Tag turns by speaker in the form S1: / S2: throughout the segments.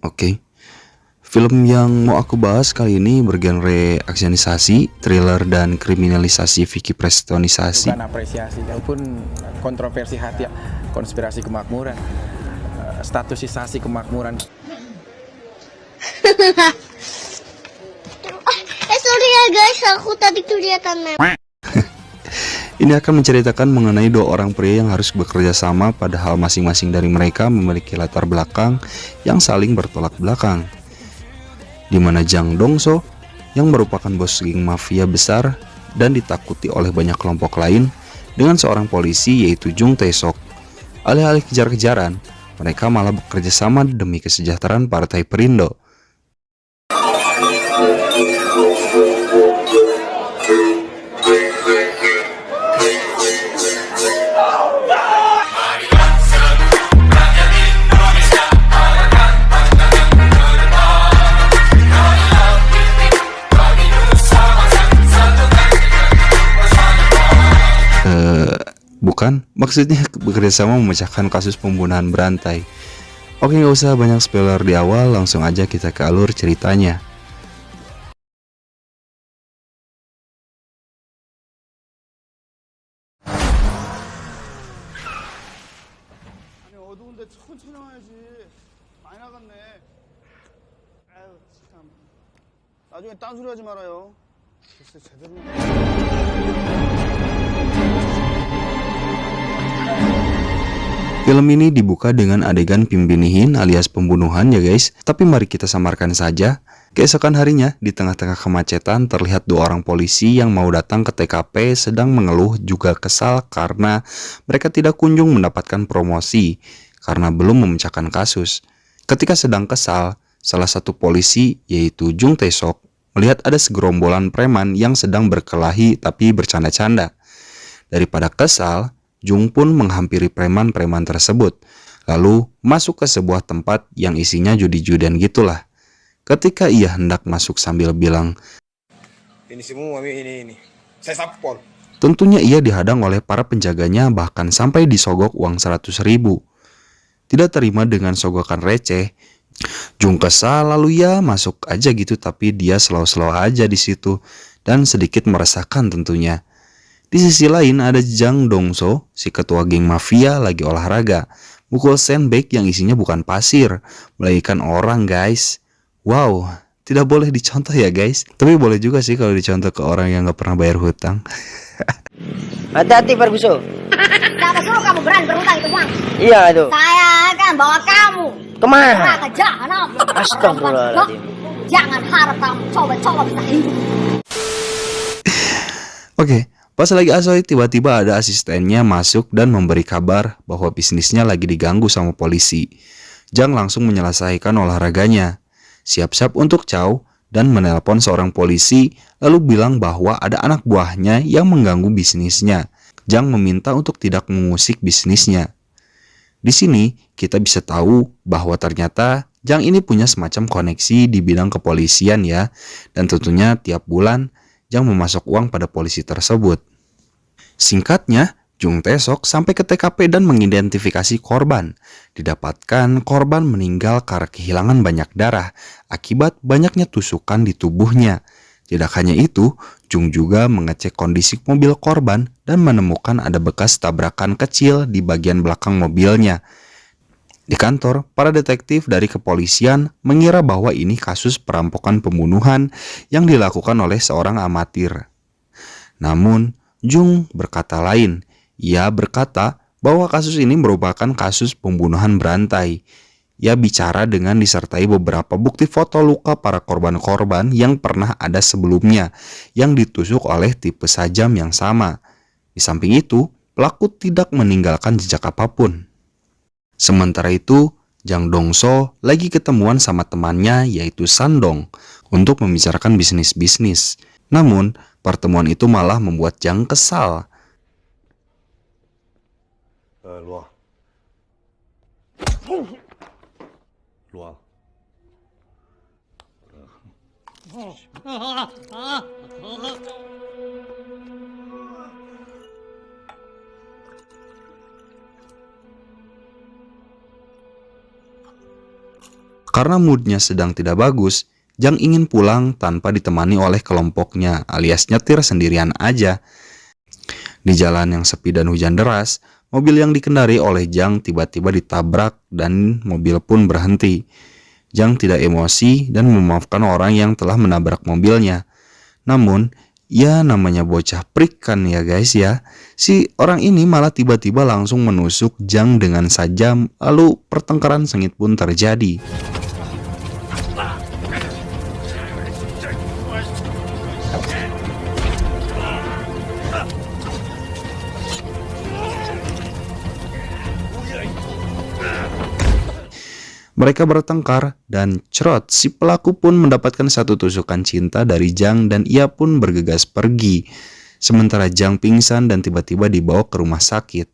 S1: Oke. Film yang mau aku bahas kali ini bergenre aksionisasi, thriller, dan kriminalisasi Vicky Prestonisasi.
S2: Bukan apresiasi, walaupun kontroversi hati, konspirasi kemakmuran, statusisasi kemakmuran.
S3: Sorry ya guys, aku tadi kelihatan map.
S1: Ini akan menceritakan mengenai dua orang pria yang harus bekerja sama padahal masing-masing dari mereka memiliki latar belakang yang saling bertolak belakang. Di mana Jang Dong-so yang merupakan bos geng mafia besar dan ditakuti oleh banyak kelompok lain dengan seorang polisi yaitu Jung Tae-sok. Alih-alih kejar-kejaran, mereka malah bekerja sama demi kesejahteraan Partai Perindo. Bukan, maksudnya bekerjasama memecahkan kasus pembunuhan berantai. Oke, nggak usah banyak spoiler di awal, langsung aja kita ke alur ceritanya.
S4: 아니 어두운데 천천히 와야지. 많이 나갔네. 아유 참. 나중에 딴소리 하지 말아요. 글쎄 제대로.
S1: Film ini dibuka dengan adegan Pimbinihin alias pembunuhan ya guys. Tapi mari kita samarkan saja. Keesokan harinya, di tengah-tengah kemacetan terlihat dua orang polisi yang mau datang ke TKP sedang mengeluh juga kesal karena mereka tidak kunjung mendapatkan promosi karena belum memecahkan kasus. Ketika sedang kesal, salah satu polisi yaitu Jung Tae-sok melihat ada segerombolan preman yang sedang berkelahi tapi bercanda-canda. Daripada kesal, Jung pun menghampiri preman-preman tersebut, lalu masuk ke sebuah tempat yang isinya judi-judian gitulah. Ketika ia hendak masuk sambil bilang,
S4: Ini semua ini. Saya sapol.
S1: tentunya ia dihadang oleh para penjaganya bahkan sampai disogok uang 100.000. Tidak terima dengan sogokan receh, Jung kesal lalu ya masuk aja gitu tapi dia slow-slow aja di situ dan sedikit meresahkan tentunya. Di sisi lain ada Jang Dong-so, si ketua geng mafia lagi olahraga, mukul sandbag yang isinya bukan pasir, melainkan orang guys. Wow, tidak boleh dicontoh ya guys. Tapi boleh juga sih kalau dicontoh ke orang yang gak pernah bayar hutang.
S5: Hati-hati Ferguson.
S3: Siapa suruh kamu berani berhutang itu uang?
S5: Iya itu.
S3: Saya akan bawa kamu
S5: Kemana?
S3: ke jahanam.
S5: Astagfirullahaladzim.
S3: Jangan harap kamu coba-coba bisa hidup.
S1: Oke, pas lagi asoy tiba-tiba ada asistennya masuk dan memberi kabar bahwa bisnisnya lagi diganggu sama polisi. Jang langsung menyelesaikan olahraganya, siap-siap untuk caw dan menelpon seorang polisi lalu bilang bahwa ada anak buahnya yang mengganggu bisnisnya. Jang meminta untuk tidak mengusik bisnisnya. Di sini kita bisa tahu bahwa ternyata Jang ini punya semacam koneksi di bidang kepolisian ya, dan tentunya tiap bulan Jang memasok uang pada polisi tersebut. Singkatnya, Jung Tae-sok sampai ke TKP dan mengidentifikasi korban. Didapatkan korban meninggal karena kehilangan banyak darah akibat banyaknya tusukan di tubuhnya. Tidak hanya itu, Jung juga mengecek kondisi mobil korban dan menemukan ada bekas tabrakan kecil di bagian belakang mobilnya. Di kantor, para detektif dari kepolisian mengira bahwa ini kasus perampokan pembunuhan yang dilakukan oleh seorang amatir. Namun, Jung berkata lain. Ia berkata bahwa kasus ini merupakan kasus pembunuhan berantai. Ia bicara dengan disertai beberapa bukti foto luka para korban-korban yang pernah ada sebelumnya yang ditusuk oleh tipe sajam yang sama. Di samping itu, pelaku tidak meninggalkan jejak apapun. Sementara itu, Jang Dong-so lagi ketemuan sama temannya yaitu Sandong untuk membicarakan bisnis-bisnis. Namun, pertemuan itu malah membuat Jang kesal.
S4: 일로 와. 일로 와.
S1: Karena moodnya sedang tidak bagus, Jang ingin pulang tanpa ditemani oleh kelompoknya alias nyetir sendirian aja. Di jalan yang sepi dan hujan deras, mobil yang dikendari oleh Jang tiba-tiba ditabrak dan mobil pun berhenti. Jang tidak emosi dan memaafkan orang yang telah menabrak mobilnya. Namun, ya namanya bocah prik kan ya guys ya. Si orang ini malah tiba-tiba langsung menusuk Jang dengan sajam, lalu pertengkaran sengit pun terjadi. Mereka bertengkar dan cerot si pelaku pun mendapatkan satu tusukan cinta dari Jang dan ia pun bergegas pergi. Sementara Jang pingsan dan tiba-tiba dibawa ke rumah sakit.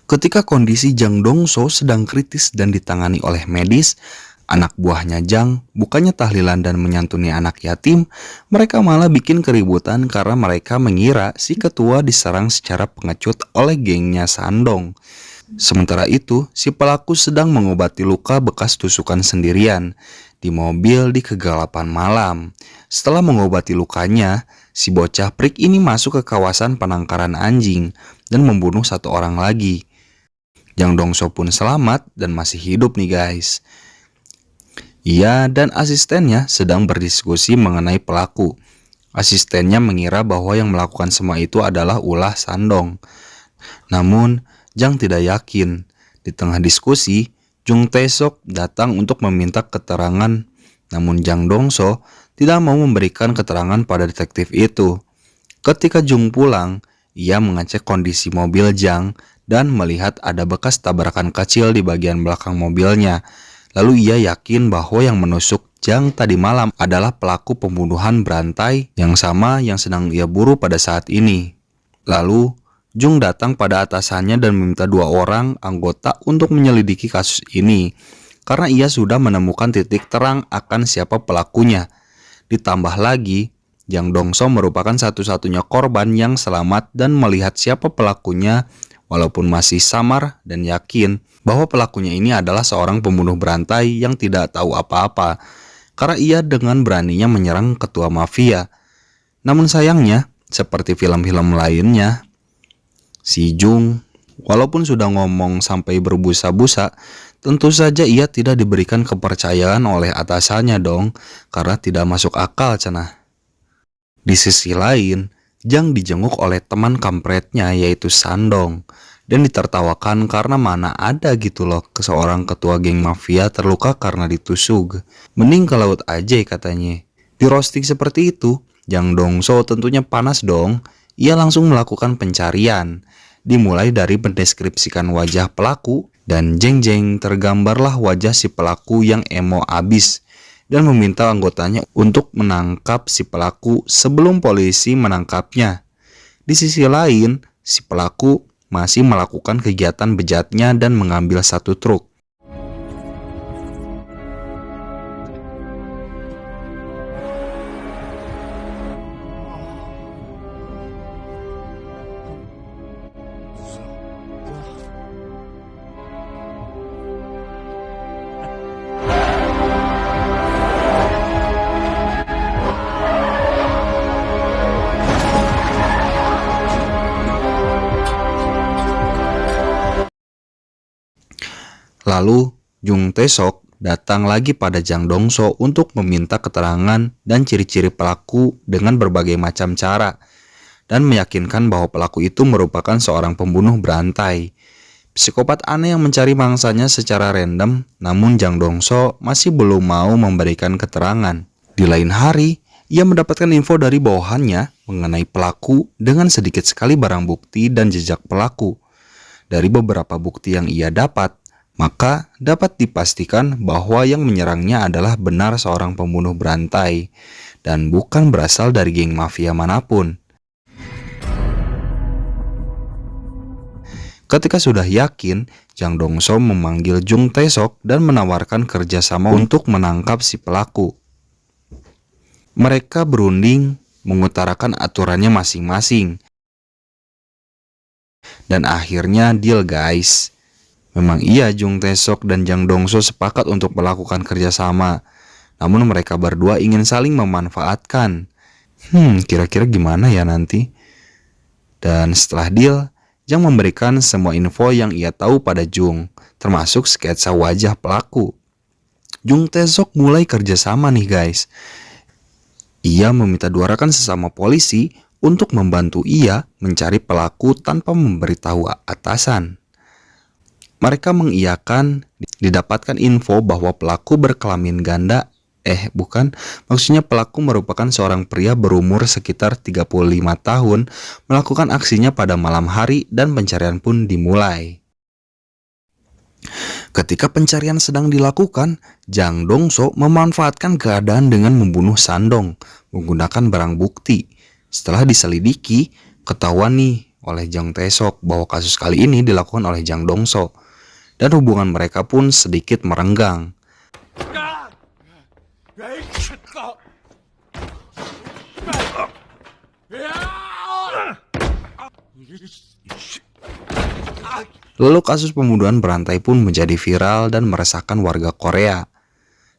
S1: Ketika kondisi Jang Dongso sedang kritis dan ditangani oleh medis, anak buahnya Jang bukannya tahlilan dan menyantuni anak yatim, mereka malah bikin keributan karena mereka mengira si ketua diserang secara pengecut oleh gengnya Sandong. Sementara itu, si pelaku sedang mengobati luka bekas tusukan sendirian di mobil di kegelapan malam. Setelah mengobati lukanya, si bocah prik ini masuk ke kawasan penangkaran anjing dan membunuh satu orang lagi. Jang Dongso pun selamat dan masih hidup nih guys. Ia dan asistennya sedang berdiskusi mengenai pelaku. Asistennya mengira bahwa yang melakukan semua itu adalah ulah Sandong. Namun, Jang tidak yakin. Di tengah diskusi, Jung Tae-sok datang untuk meminta keterangan. Namun Jang Dongso tidak mau memberikan keterangan pada detektif itu. Ketika Jung pulang, ia mengecek kondisi mobil Jang dan melihat ada bekas tabrakan kecil di bagian belakang mobilnya. Lalu ia yakin bahwa yang menusuk Jang tadi malam adalah pelaku pembunuhan berantai yang sama yang sedang ia buru pada saat ini. Lalu Jung datang pada atasannya dan meminta 2 orang anggota untuk menyelidiki kasus ini karena ia sudah menemukan titik terang akan siapa pelakunya. Ditambah lagi, Jang Dongso merupakan satu-satunya korban yang selamat dan melihat siapa pelakunya walaupun masih samar dan yakin bahwa pelakunya ini adalah seorang pembunuh berantai yang tidak tahu apa-apa karena ia dengan beraninya menyerang ketua mafia. Namun sayangnya, seperti film-film lainnya, si Jung, walaupun sudah ngomong sampai berbusa-busa, tentu saja ia tidak diberikan kepercayaan oleh atasannya dong, karena tidak masuk akal cenah. Di sisi lain, Jang dijenguk oleh teman kampretnya yaitu Sandong, dan ditertawakan karena mana ada gitu loh seorang ketua geng mafia terluka karena ditusuk. Mending ke laut aja katanya. Di roasting seperti itu, Jang Dongso tentunya panas dong. Ia langsung melakukan pencarian, dimulai dari mendeskripsikan wajah pelaku dan jeng-jeng tergambarlah wajah si pelaku yang emo abis dan meminta anggotanya untuk menangkap si pelaku sebelum polisi menangkapnya. Di sisi lain, si pelaku masih melakukan kegiatan bejatnya dan mengambil satu truk. Lalu, Jung Tae-sok datang lagi pada Jang Dongso untuk meminta keterangan dan ciri-ciri pelaku dengan berbagai macam cara dan meyakinkan bahwa pelaku itu merupakan seorang pembunuh berantai. Psikopat aneh yang mencari mangsanya secara random, namun Jang Dongso masih belum mau memberikan keterangan. Di lain hari, ia mendapatkan info dari bawahannya mengenai pelaku dengan sedikit sekali barang bukti dan jejak pelaku. Dari beberapa bukti yang ia dapat, maka dapat dipastikan bahwa yang menyerangnya adalah benar seorang pembunuh berantai dan bukan berasal dari geng mafia manapun. Ketika sudah yakin, Jang Dongso memanggil Jung Tae-sok dan menawarkan kerjasama untuk menangkap si pelaku. Mereka berunding mengutarakan aturannya masing-masing. Dan akhirnya deal guys. Memang iya Jung Tae-sok dan Jang Dong-so sepakat untuk melakukan kerjasama. Namun mereka berdua ingin saling memanfaatkan. Kira-kira gimana ya nanti? Dan setelah deal, Jang memberikan semua info yang ia tahu pada Jung, termasuk sketsa wajah pelaku. Jung Tae-sok mulai kerjasama nih guys. Ia meminta dua rekan sesama polisi untuk membantu ia mencari pelaku tanpa memberitahu atasan. Mereka mengiyakan didapatkan info bahwa pelaku berkelamin ganda. Maksudnya pelaku merupakan seorang pria berumur sekitar 35 tahun melakukan aksinya pada malam hari dan pencarian pun dimulai. Ketika pencarian sedang dilakukan, Jang Dong-so memanfaatkan keadaan dengan membunuh Sandong menggunakan barang bukti. Setelah diselidiki, ketahuan nih oleh Jang Tae-sok bahwa kasus kali ini dilakukan oleh Jang Dong-so. Dan hubungan mereka pun sedikit merenggang. Lalu kasus pembunuhan berantai pun menjadi viral dan meresahkan warga Korea.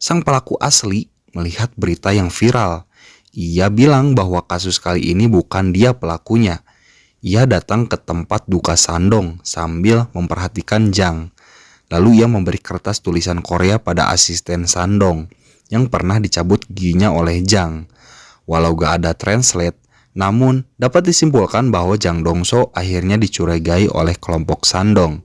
S1: Sang pelaku asli melihat berita yang viral. Ia bilang bahwa kasus kali ini bukan dia pelakunya. Ia datang ke tempat duka Sandong sambil memperhatikan Jang. Lalu ia memberi kertas tulisan Korea pada asisten Sandong yang pernah dicabut giginya oleh Jang. Walau gak ada translate, namun dapat disimpulkan bahwa Jang Dong-so akhirnya dicurigai oleh kelompok Sandong.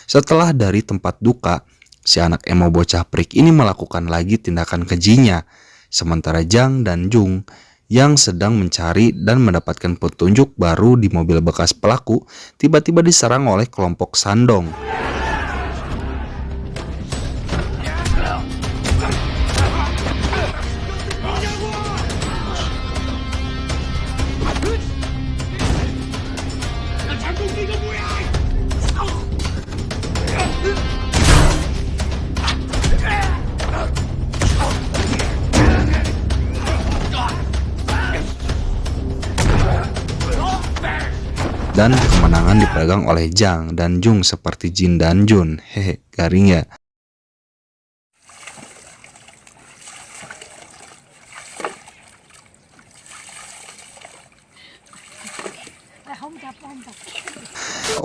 S1: Setelah dari tempat duka, si anak emo bocah prik ini melakukan lagi tindakan kejinya. Sementara Jang dan Jung yang sedang mencari dan mendapatkan petunjuk baru di mobil bekas pelaku tiba-tiba diserang oleh kelompok Sandong. Dan kemenangan dipegang oleh Jang dan Jung seperti Jin dan Jun. Garing ya.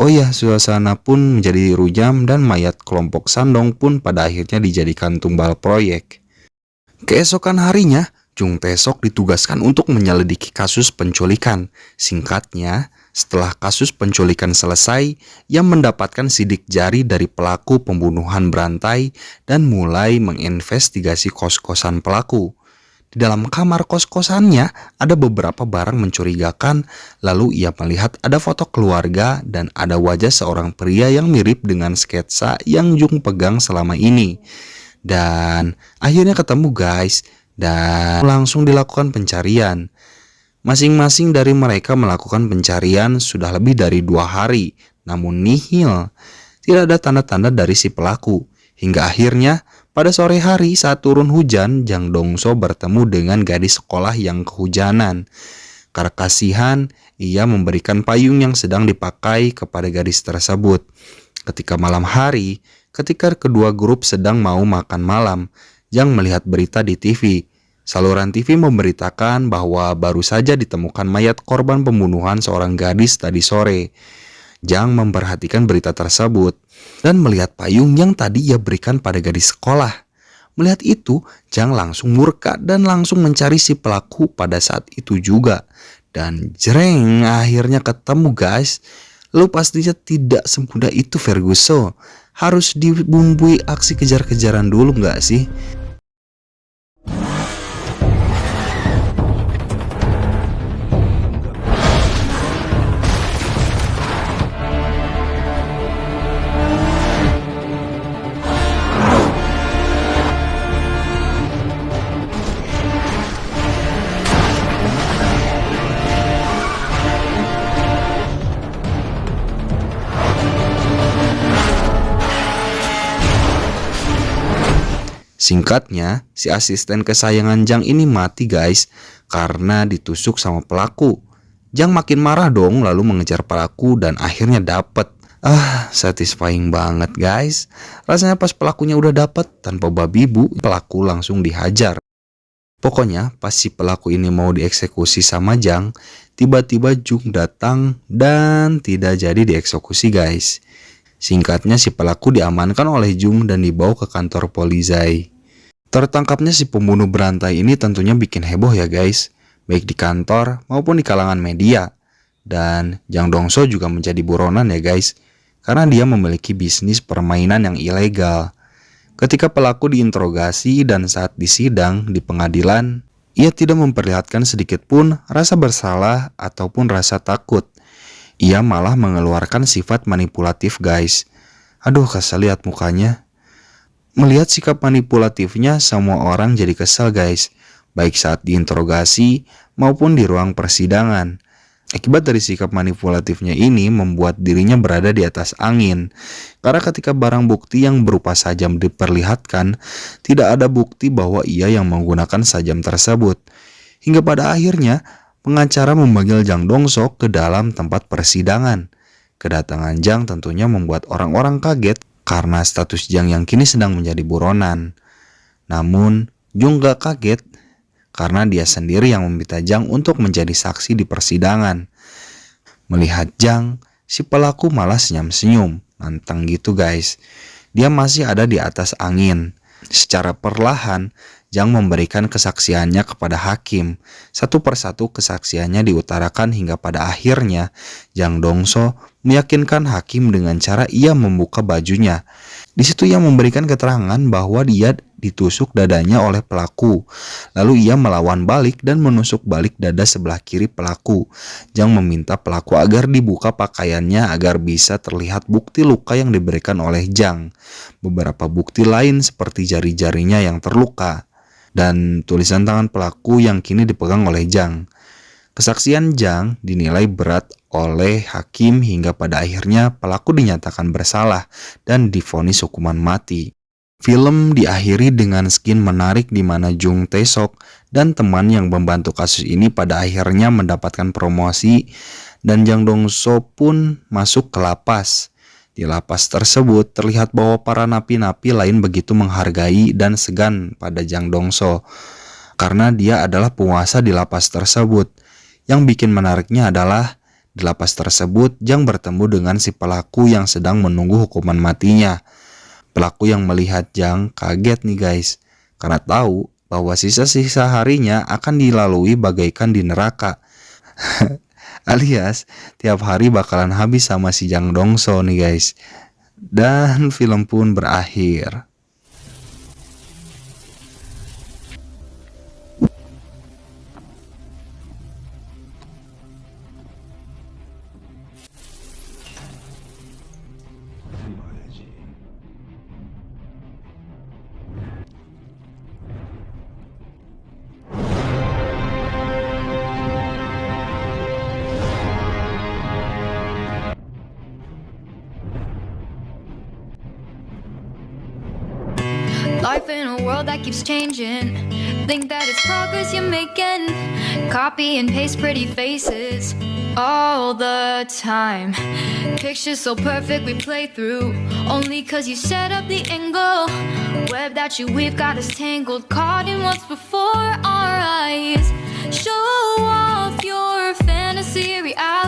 S1: Oh ya, suasana pun menjadi rujam dan mayat kelompok Sandong pun pada akhirnya dijadikan tumbal proyek. Keesokan harinya, Jung Tae-sok ditugaskan untuk menyelidiki kasus penculikan. Singkatnya, setelah kasus penculikan selesai, ia mendapatkan sidik jari dari pelaku pembunuhan berantai dan mulai menginvestigasi kos-kosan pelaku. Di dalam kamar kos-kosannya ada beberapa barang mencurigakan, lalu ia melihat ada foto keluarga dan ada wajah seorang pria yang mirip dengan sketsa yang Jung pegang selama ini. Dan akhirnya ketemu guys, dan langsung dilakukan pencarian. Masing-masing dari mereka melakukan pencarian sudah lebih dari 2 hari, namun nihil. Tidak ada tanda-tanda dari si pelaku. Hingga akhirnya pada sore hari saat turun hujan, Jang Dong-so bertemu dengan gadis sekolah yang kehujanan. Karena kasihan, ia memberikan payung yang sedang dipakai kepada gadis tersebut. Ketika malam hari, ketika kedua grup sedang mau makan malam, Jang melihat berita di TV. Saluran TV memberitakan bahwa baru saja ditemukan mayat korban pembunuhan seorang gadis tadi sore. Jang memperhatikan berita tersebut dan melihat payung yang tadi ia berikan pada gadis sekolah. Melihat itu, Jang langsung murka dan langsung mencari si pelaku pada saat itu juga. Dan jreng, akhirnya ketemu guys. Lalu pastinya tidak semudah itu Ferguson. Harus dibumbui aksi kejar-kejaran dulu nggak sih? Singkatnya, si asisten kesayangan Jang ini mati guys karena ditusuk sama pelaku. Jang makin marah dong lalu mengejar pelaku dan akhirnya dapet. Satisfying banget guys. Rasanya pas pelakunya udah dapet, tanpa babi bu, pelaku langsung dihajar. Pokoknya pas si pelaku ini mau dieksekusi sama Jang, tiba-tiba Jung datang dan tidak jadi dieksekusi guys. Singkatnya si pelaku diamankan oleh Jung dan dibawa ke kantor polisi. Tertangkapnya si pembunuh berantai ini tentunya bikin heboh ya guys, baik di kantor maupun di kalangan media. Dan Jang Dongso juga menjadi buronan ya guys, karena dia memiliki bisnis permainan yang ilegal. Ketika pelaku diinterogasi dan saat disidang di pengadilan, ia tidak memperlihatkan sedikit pun rasa bersalah ataupun rasa takut. Ia malah mengeluarkan sifat manipulatif guys. Aduh, kesel lihat mukanya. Melihat sikap manipulatifnya, semua orang jadi kesel guys, baik saat diinterogasi maupun di ruang persidangan. Akibat dari sikap manipulatifnya ini membuat dirinya berada di atas angin. Karena ketika barang bukti yang berupa sajam diperlihatkan, tidak ada bukti bahwa ia yang menggunakan sajam tersebut. Hingga pada akhirnya, pengacara memanggil Jang Dongso ke dalam tempat persidangan. Kedatangan Jang tentunya membuat orang-orang kaget karena status Jang yang kini sedang menjadi buronan. Namun, Jung gak kaget karena dia sendiri yang meminta Jang untuk menjadi saksi di persidangan. Melihat Jang, si pelaku malah senyum-senyum, nantang gitu guys. Dia masih ada di atas angin. Secara perlahan, Jang memberikan kesaksiannya kepada hakim. Satu persatu kesaksiannya diutarakan hingga pada akhirnya Jang Dongso meyakinkan hakim dengan cara ia membuka bajunya. Di situ ia memberikan keterangan bahwa dia ditusuk dadanya oleh pelaku. Lalu ia melawan balik dan menusuk balik dada sebelah kiri pelaku. Jang meminta pelaku agar dibuka pakaiannya agar bisa terlihat bukti luka yang diberikan oleh Jang. Beberapa bukti lain seperti jari-jarinya yang terluka dan tulisan tangan pelaku yang kini dipegang oleh Jang. Kesaksian Jang dinilai berat oleh hakim hingga pada akhirnya pelaku dinyatakan bersalah dan divonis hukuman mati. Film diakhiri dengan skin menarik di mana Jung Tae-sok dan teman yang membantu kasus ini pada akhirnya mendapatkan promosi dan Jang Dongso pun masuk ke lapas. Di lapas tersebut terlihat bahwa para napi-napi lain begitu menghargai dan segan pada Jang Dongso karena dia adalah penguasa di lapas tersebut. Yang bikin menariknya adalah di lapas tersebut Jang bertemu dengan si pelaku yang sedang menunggu hukuman matinya. Pelaku yang melihat Jang kaget nih guys, karena tahu bahwa sisa-sisa harinya akan dilalui bagaikan di neraka. Alias tiap hari bakalan habis sama si Jang Dongso nih guys. Dan film pun berakhir.
S6: Life in a world that keeps changing. Think that it's progress you're making. Copy and paste pretty faces all the time. Pictures so perfect we play through. Only cause you set up the angle. Web that you weave got us tangled. Caught in what's before our eyes. Show off your fantasy reality.